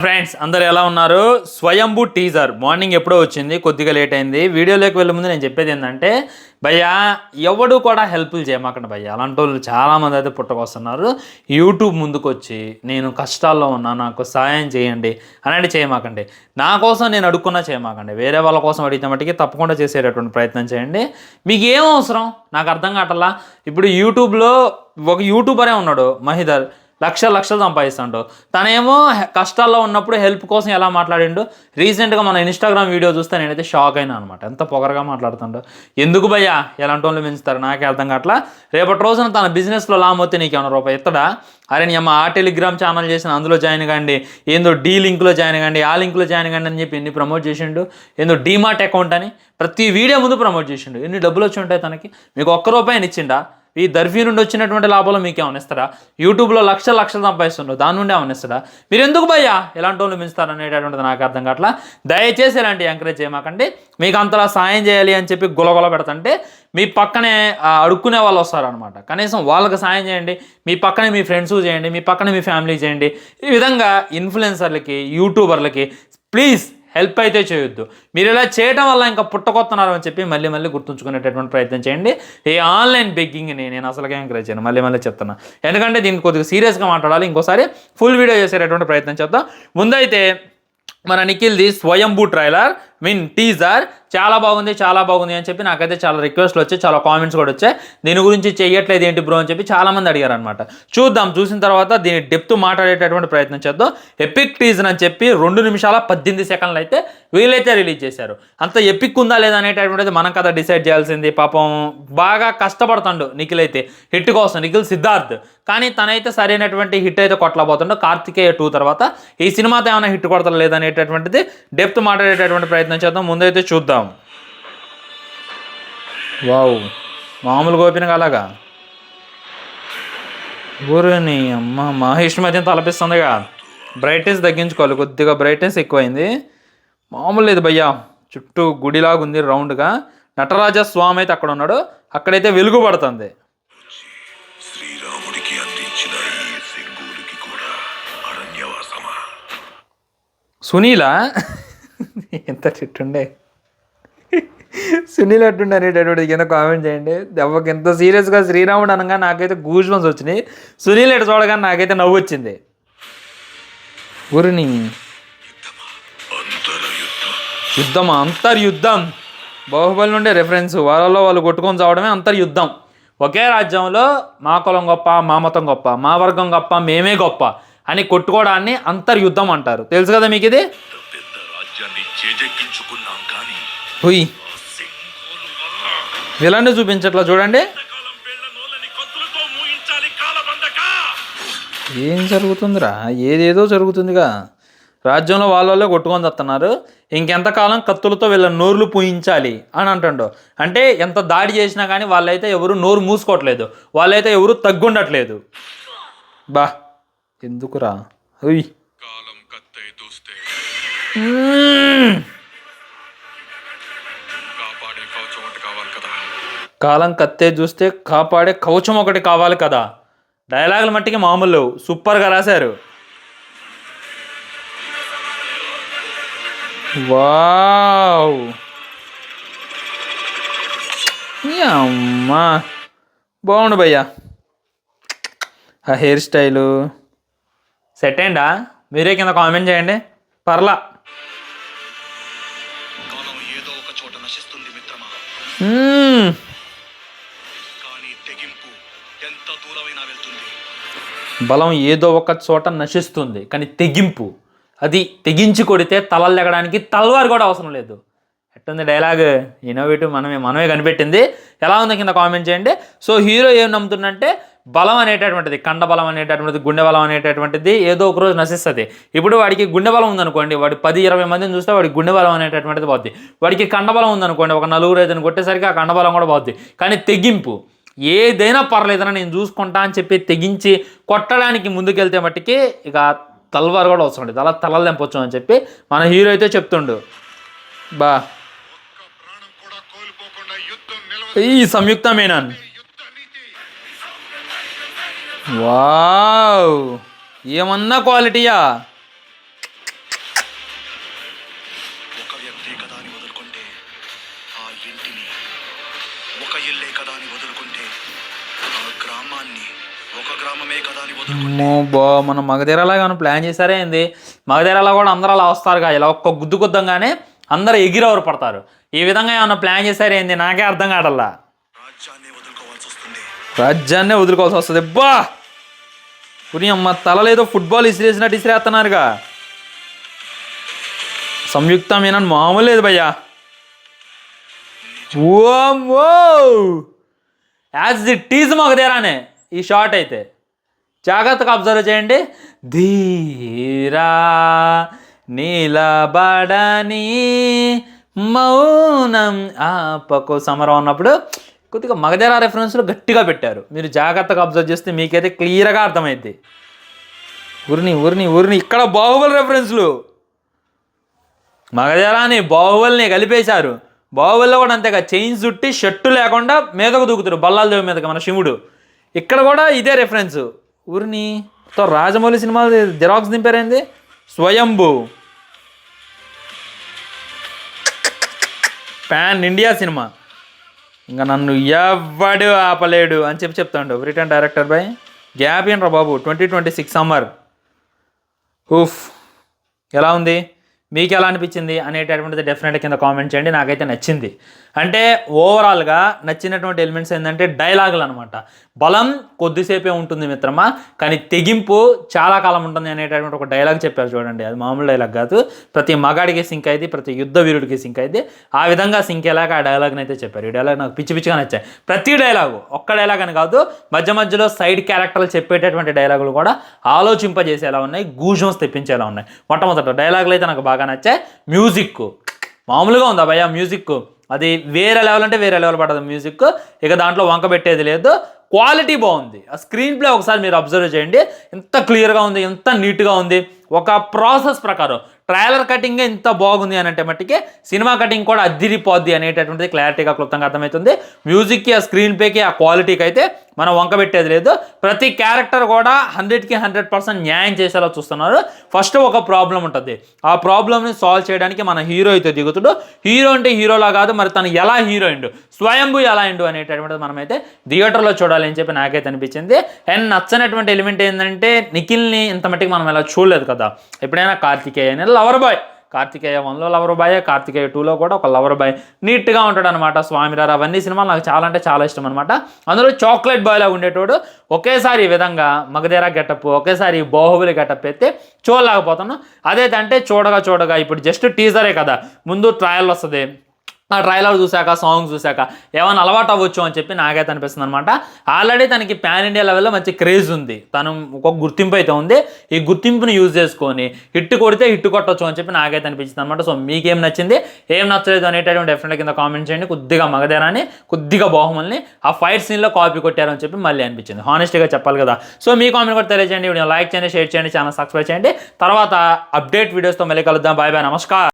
Friends అందరు ఎలా ఉన్నారు? స్వయంభూ టీజర్ మార్నింగ్ ఎప్పుడో వచ్చింది, కొద్దిగా లేట్ అయింది. వీడియోలోకి వెళ్ళే ముందు నేను చెప్పేది ఏంటంటే భయ్యా ఎవడు కూడా హెల్ప్లు చేయమాకండి భయ్యా. అలాంటి వాళ్ళు చాలామంది అయితే పుట్టకొస్తున్నారు. యూట్యూబ్ ముందుకు వచ్చి నేను కష్టాల్లో ఉన్నా, నాకు సాయం చేయండి అనేది చేయమాకండి. నా కోసం నేను అడుక్కున్నా చేయమాకండి. వేరే వాళ్ళ కోసం అడిగితే మట్టికి తప్పకుండా చేసేటటువంటి ప్రయత్నం చేయండి. మీకు ఏం అవసరం నాకు అర్థం కావట్లా. ఇప్పుడు యూట్యూబ్లో ఒక యూట్యూబరే ఉన్నాడు మహిధర్, లక్షలు సంపాదిస్తాడు. తనేమో కష్టాల్లో ఉన్నప్పుడు హెల్ప్ కోసం ఎలా మాట్లాడిండు. రీసెంట్గా మన ఇన్స్టాగ్రామ్ వీడియో చూస్తే నేనైతే షాక్ అయినా అనమాట. ఎంత పొగరగా మాట్లాడుతుండో. ఎందుకు భయ్యా ఎలాంటి వాళ్ళు పెంచుతారు నాకే అర్థం కావట్లా. రేపటి రోజున తన బిజినెస్లో లామొస్తే నీకు ఏమైనా రూపాయి ఎత్తడా? అరే నీ అమ్మ ఆ టెలిగ్రామ్ ఛానల్ చేసిన అందులో జాయిన్ కండి, ఏందో డీ లింక్లో జాయిన్ కండి, ఆ లింక్లో జాయిన్ కండి అని చెప్పి ఎన్ని ప్రమోట్ చేసిండు. ఏందో డీమార్ట్ అకౌంట్ అని ప్రతి వీడియో ముందు ప్రమోట్ చేసిండు. ఎన్ని డబ్బులు వచ్చి ఉంటాయి తనకి? మీకు ఒక్క రూపాయిని ఇచ్చిండా? ఈ దర్ఫీ నుండి వచ్చినటువంటి లాభాలు మీకు ఏమైనా ఇస్తారా? యూట్యూబ్లో లక్షలు సంపాదిస్తుండ్రు, దాని నుండి ఏమైనా ఇస్తారా? మీరు ఎందుకు భయ్యా ఎలాంటి వాళ్ళు మించుతారు అనేటటువంటిది నాకు అర్థం కావట్లా. దయచేసి ఇలాంటి ఎంకరేజ్ చేయమాకండి. మీకు అంతలా సాయం చేయాలి అని చెప్పి గులగొల పెడతంటే మీ పక్కనే అడుక్కునే వాళ్ళు వస్తారనమాట. కనీసం వాళ్ళకి సాయం చేయండి, మీ పక్కనే మీ ఫ్రెండ్స్ చేయండి, మీ పక్కనే మీ ఫ్యామిలీ చేయండి. ఈ విధంగా ఇన్ఫ్లుయెన్సర్లకి, యూట్యూబర్లకి ప్లీజ్ హెల్ప్ అయితే చేయొద్దు. మీరు ఇలా చేయడం వల్ల ఇంకా పుట్టకొస్తున్నారు అని చెప్పి మళ్ళీ గుర్తుంచుకునేటటువంటి ప్రయత్నం చేయండి. ఈ ఆన్లైన్ బెగ్గింగ్ని నేను అసలుగా ఎంకరేజ్ చేయను, మళ్ళీ చెప్తున్నా. ఎందుకంటే దీనికి కొద్దిగా సీరియస్గా మాట్లాడాలి. ఇంకోసారి ఫుల్ వీడియో చేసేటటువంటి ప్రయత్నం చేద్దాం. ముందైతే మన నిఖిల్ది స్వయంభూ ట్రైలర్ టీజర్ చాలా బాగుంది అని చెప్పి నాకైతే చాలా రిక్వెస్ట్లు వచ్చాయి, చాలా కామెంట్స్ కూడా వచ్చాయి. దీని గురించి చెయ్యట్లేదు ఏంటి బ్రో అని చెప్పి చాలామంది అడిగారు అనమాట. చూద్దాం, చూసిన తర్వాత దీని డెప్త్ మాట్లాడేటటువంటి ప్రయత్నం చేద్దాం. ఎపిక్ టీజర్ అని చెప్పి 2 నిమిషాల 18 సెకండ్లు అయితే వీళ్ళైతే రిలీజ్ చేశారు. అంత ఎపిక్ ఉందా లేదా అనేటటువంటిది మనం కదా డిసైడ్ చేయాల్సింది. పాపం బాగా కష్టపడుతుండు నిఖిల్ అయితే హిట్ కోసం, నిఖిల్ సిద్ధార్థ్. కానీ తనైతే సరైనటువంటి హిట్ అయితే కొట్టలేకపోతుండో. కార్తికేయ 2 తర్వాత ఈ సినిమాతో ఏమైనా హిట్ కొడతా లేదనేటటువంటిది డెప్త్ మాట్లాడేటటువంటి ప్రయత్నం చేద్దాం. ముందైతే చూద్దాం. వావ్, మామూలుగా ఓపెన్ అలాగా ఊరిని అమ్మ మహేష్ మధ్య తలపిస్తుందిగా. బ్రైట్నెస్ తగ్గించుకోవాలి, కొద్దిగా బ్రైట్నెస్ ఎక్కువైంది. మామూలు లేదు భయ్యా. చుట్టూ గుడిలాగా ఉంది రౌండ్గా. నటరాజ స్వామి అయితే అక్కడ ఉన్నాడు, అక్కడైతే వెలుగు పడుతుంది. సునీలా ఎంత చెట్టుండే, సునీల్ అట్టుండే అనేటటువంటి కింద కామెంట్ చేయండి. దెబ్బకి ఎంత సీరియస్గా శ్రీరాముడు అనగా నాకైతే గూజ్ బంప్స్ వచ్చినాయి. సునీల్ ఎటు చూడగానే నాకైతే నవ్వు వచ్చింది. ఊరిని యుద్ధమా? అంతర్యుద్ధం బాహుబలి నుండే రెఫరెన్స్. వాళ్ళలో వాళ్ళు కొట్టుకొని చావడమే అంతర్యుద్ధం. ఒకే రాజ్యంలో మా కులం గొప్ప, మా మతం గొప్ప, మా వర్గం గొప్ప, మేమే గొప్ప అని కొట్టుకోవడాన్ని అంతర్యుద్ధం అంటారు. తెలుసు కదా మీకు ఇది? విలన్ని చూపించట్లా చూడండి. ఏం జరుగుతుందిరా? ఏదేదో జరుగుతుందిగా. రాజ్యంలో వాళ్ళే కొట్టుకొని వస్తున్నారు. ఇంకెంతకాలం కత్తులతో వీళ్ళ నోర్లు పూయించాలి అని అంటుండో. అంటే ఎంత దాడి చేసినా కానీ వాళ్ళైతే ఎవరు నోరు మూసుకోవట్లేదు, వాళ్ళైతే ఎవరు తగ్గుండట్లేదు. బా ఎందుకురా? కాలం కత్తే చూస్తే కాపాడే కవచం ఒకటి కావాలి కదా. డైలాగుల మట్టికి మామూలు లేవు, సూపర్గా రాశారు. వావ్, అమ్మా బాగుండు భయ్యా. ఆ హెయిర్ స్టైలు సెట్ అయిందా? మీరే కింద కామెంట్ చేయండి. పర్లా. బలం ఏదో ఒక చోట నశిస్తుంది, కానీ తెగింపు అది తెగించి కొడితే తలలు లెగడానికి తల్వారు కూడా అవసరం లేదు. ఎట్టుంది డైలాగ్? ఇన్నోవేటివ్, మనమే కనిపెట్టింది. ఎలా ఉంది కింద కామెంట్ చేయండి. సో హీరో ఏం నమ్ముతుందంటే బలం అనేటటువంటిది, కండ బలం అనేటటువంటిది, గుండె బలం అనేటటువంటిది ఏదో ఒక రోజు నశిస్తుంది. ఇప్పుడు వాడికి గుండె బలం ఉందనుకోండి, వాడు 10-20 మందిని చూస్తే వాడికి గుండె బలం అనేటటువంటిది పోద్ది. వాడికి కండబలం ఉందనుకోండి, ఒక 4-5 కొట్టేసరికి ఆ కండబలం కూడా పోద్ది. కానీ తెగింపు ఏదైనా పర్లేదన్నా నేను చూసుకుంటా అని చెప్పి తెగించి కొట్టడానికి ముందుకెళ్తే మట్టికి ఇక తల్వారు కూడా అవసరం లేదు, అలా తలలు తెంపొచ్చు అని చెప్పి మన హీరో అయితే చెప్తుండు. బా ఈ సంయుక్త మేనన్ వావ్, ఏమన్నా క్వాలిటీయా. వ్యక్తే కదా అని వదులుకుంటే ఆ ఇంటిని, ఒక ఇల్లే కదా అని వదులుకుంటే ఆ గ్రామాన్ని, ఒక గ్రామమే కదా అని వదులుకుంటే మన మగధీరలాగా ప్లాన్ చేశారే ఏంది? మగధీరలో కూడా అందరూ అలా వస్తారుగా, ఇలా ఒక్క గుద్దు గుద్దంగానే అందరూ ఎగిరెవరు పడతారు. ఈ విధంగా ఏమన్నా ప్లాన్ చేశారు ఏంది? నాకే అర్థం కావట్లా. రాజ్యాన్ని వదులుకోవాల్సి వస్తుంది. రాజ్యాన్నే వదులుకోవాల్సి వస్తుంది. బా పుని అమ్మ తలలేదో ఫుట్బాల్ ఇసిరేసినట్టు ఇసిరేస్తున్నారుగా. సంయుక్త మీనన్ మామూలు లేదు భయ్యా. యాజ్ ఇట్ ఈజ్ మగధీరానే ఈ షాట్ అయితే. జాగ్రత్తగా అబ్జర్వ్ చేయండి. ధీరా నీలబడని మౌనం ఆపకు సమరం అన్నప్పుడు కొద్దిగా మగధీర రెఫరెన్స్లో గట్టిగా పెట్టారు. మీరు జాగ్రత్తగా అబ్జర్వ్ చేస్తే మీకైతే క్లియర్గా అర్థమైంది. ఉరిని ఉరిని ఉరిని ఇక్కడ బాహుబలి రెఫరెన్స్లు. మగధీరాని బాహుబలిని కలిపేశారు. బాహుబలిలో కూడా అంతేగా, చైన్స్ చుట్టి షర్టు లేకుండా మీదకు దూకుతారు బల్లాల దేవి మీదకి మన శివుడు. ఇక్కడ కూడా ఇదే రెఫరెన్స్. ఊరిని రాజమౌళి సినిమా జిరాక్స్ దింపారైంది. స్వయంభూ పాన్ ఇండియా సినిమా, ఇంకా నన్ను ఎవడు ఆపలేడు అని చెప్తాడు రిటర్న్ డైరెక్టర్ బై. గ్యాప్ ఏంట్రా బాబు, 2026 సమ్మర్. ఊఫ్, ఎలా ఉంది? మీకు ఎలా అనిపించింది అనేటటువంటిది డెఫినెట్గా కింద కామెంట్ చేయండి. నాకైతే నచ్చింది. అంటే ఓవరాల్గా నచ్చినటువంటి ఎలిమెంట్స్ ఏంటంటే డైలాగులు అనమాట. బలం కొద్దిసేపే ఉంటుంది మిత్రమా, కానీ తెగింపు చాలా కాలం ఉంటుంది అనేటటువంటి ఒక డైలాగ్ చెప్పారు చూడండి. అది మామూలు డైలాగ్ కాదు, ప్రతి మగాడికి సింక్ అయింది, ప్రతి యుద్ధ వీరుడికి సింక్ అయింది. ఆ విధంగా సింక్ అయ్యేలాగా ఆ డైలాగ్ని అయితే చెప్పారు. ఈ డైలాగ్ నాకు పిచ్చి పిచ్చిగా నచ్చాయి. ప్రతి డైలాగు, ఒక్క డైలాగ్ అని కాదు, మధ్య మధ్యలో సైడ్ క్యారెక్టర్లు చెప్పేటటువంటి డైలాగులు కూడా ఆలోచింపజేసేలా ఉన్నాయి, గూజమ్స్ తెప్పించేలా ఉన్నాయి. మొట్టమొదట డైలాగులు అయితే నాకు బాగా నచ్చాయి. మ్యూజిక్ మామూలుగా ఉందా భయ్యా? మ్యూజిక్ అది వేరే లెవెల్ అంటే వేరే లెవెల్ పడుతుంది మ్యూజిక్. ఇక దాంట్లో వంక పెట్టేది లేదు. క్వాలిటీ బాగుంది. ఆ స్క్రీన్ ప్లే ఒకసారి మీరు అబ్జర్వ్ చేయండి, ఎంత క్లియర్గా ఉంది, ఎంత నీట్గా ఉంది. ఒక ప్రాసెస్ ప్రకారం ట్రైలర్ కటింగే ఇంత బాగుంది అని అంటే మట్టికి సినిమా కటింగ్ కూడా అద్దిరిపోద్ది అనేటటువంటిది క్లారిటీగా క్లుప్తంగా అర్థమవుతుంది. మ్యూజిక్కి, ఆ స్క్రీన్ ప్లేకి, ఆ క్వాలిటీకి అయితే మనం వంక పెట్టేది లేదు. ప్రతి క్యారెక్టర్ కూడా 100కి 100% న్యాయం చేసేలా చూస్తున్నారు. ఫస్ట్ ఒక ప్రాబ్లం ఉంటుంది, ఆ ప్రాబ్లమ్ని సాల్వ్ చేయడానికి మన హీరో అయితే దిగుతుడు. హీరో అంటే హీరోలా కాదు, మరి తను ఎలా హీరో అయిండు, స్వయంభూ ఎలా అయిండు అనేటటువంటిది మనమైతే థియేటర్లో చూడాలి అని చెప్పి నాకైతే అనిపించింది. అండ్ నచ్చనటువంటి ఎలిమెంట్ ఏంటంటే నిఖిల్ని ఇంత మట్టికి మనం ఎలా చూడలేదు కదా. ఎప్పుడైనా కార్తికేయ అనేది లవర్ బాయ్, కార్తికేయ 1లో లవర్ బాయ్, కార్తికేయ 2లో కూడా ఒక లవర్ బాయ్, నీట్గా ఉంటాడు అనమాట. స్వామిరారు అవన్నీ సినిమాలు నాకు చాలా అంటే చాలా ఇష్టం అనమాట. అందులో చాక్లెట్ బాయ్ లాగా ఉండేటోడు ఒకేసారి ఈ విధంగా మగధీర గెటప్, ఒకేసారి బాహుబలి గెటప్ అయితే చూడలేకపోతున్నాను. అదేంటంటే చూడగా ఇప్పుడు జస్ట్ టీజరే కదా, ముందు ట్రయల్ వస్తుంది. ఆ ట్రైలర్ చూశాక, సాంగ్ చూశాక ఏమైనా అలవాటు అవ్వచ్చు అని చెప్పి నాకైతే అనిపిస్తుంది అనమాట. ఆల్రెడీ తనకి పాన్ ఇండియా లెవెల్లో మంచి క్రేజ్ ఉంది, తను ఒక గుర్తింపు అయితే ఉంది. ఈ గుర్తింపుని యూజ్ చేసుకొని హిట్ కొడితే హిట్ కొట్టవచ్చు అని చెప్పి నాకైతే అనిపించింది అనమాట. సో మీకేం నచ్చింది, ఏం నచ్చలేదు అనేటటువంటి డెఫినెట్గా కింద కామెంట్ చేయండి. కొద్దిగా మగధీరాని, కొద్దిగా బాహుబలిని ఆ ఫైట్ సీన్లో కాపీ కొట్టారు అని చెప్పి మళ్ళీ అనిపించింది. హానెస్ట్గా చెప్పాలి కదా. సో మీ కామెంట్ కూడా తెలియజేయండి, వీడియో లైక్ చేయండి, షేర్ చేయండి, ఛానల్ సబ్స్క్రైబ్ చేయండి. తర్వాత అప్డేట్ వీడియోస్తో మళ్ళీ కలుద్దాం. బాయ్ బాయ్, నమస్కారం.